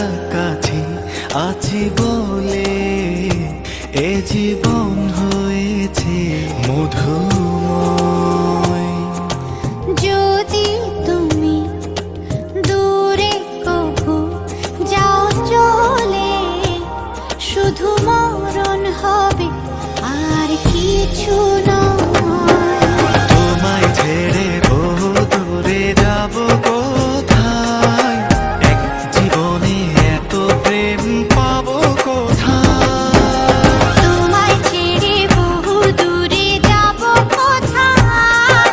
কাছাকাছি আছি বলে এ জীবন হয়েছে মধুময়। যদি তুমি দূরে কভু যাও চলে, শুধু মরণ হবে আর কিছু নয়। তোমায় ছেড়ে বহু দূরে যাব কোথায়, এক জীবনে এত প্রেম পাবো কোথায়। তোমায় ছেড়ে বহু দূরে যাব কোথায়,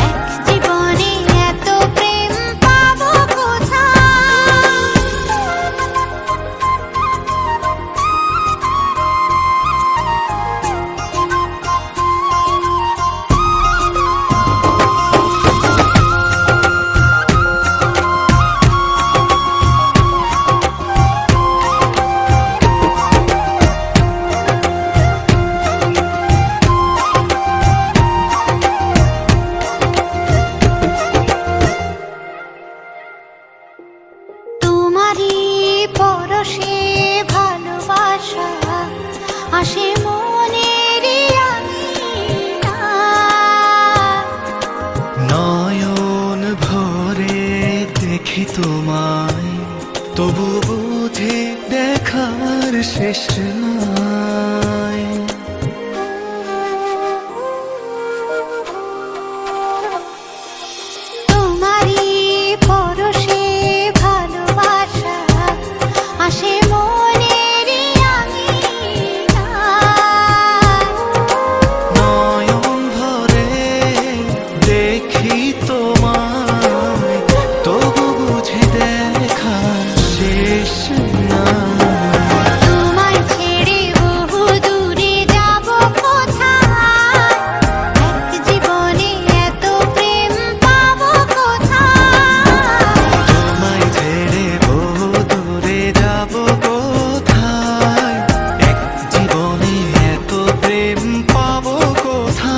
এক জীবনে এত প্রেম পাবো কোথায়। তোমারই পরশে ভালোবাসা আসে মনের আঙিনায়। নয়ন ভরে দেখি তোমায়, তবু বুঝি দেখার শেষ নাই। তোমারই পরশে ভালোবাসা আসে মনের আঙিনায়। নয়ন ভরে দেখি তোমায়, তবু বুঝি দেখার শেষ নাই। তোমায় ছেড়ে বহু দূরে যাব কোথায়, এক জীবনে এত প্রেম পাবো কোথায়। তোমায় ছেড়ে বহু দূরে যাব কোথায়, এক জীবনে এত প্রেম পাবো কোথায়।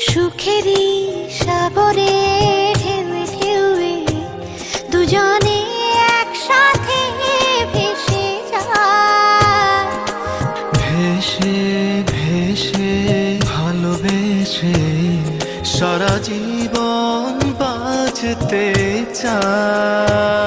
সুখেরই সাগরে ঢেউে ঢেউে দুজনে একসাথে ভেসে যায়। ভেসে ভেসে ভালোবেসে সারা জীবন বাঁচতে চাই।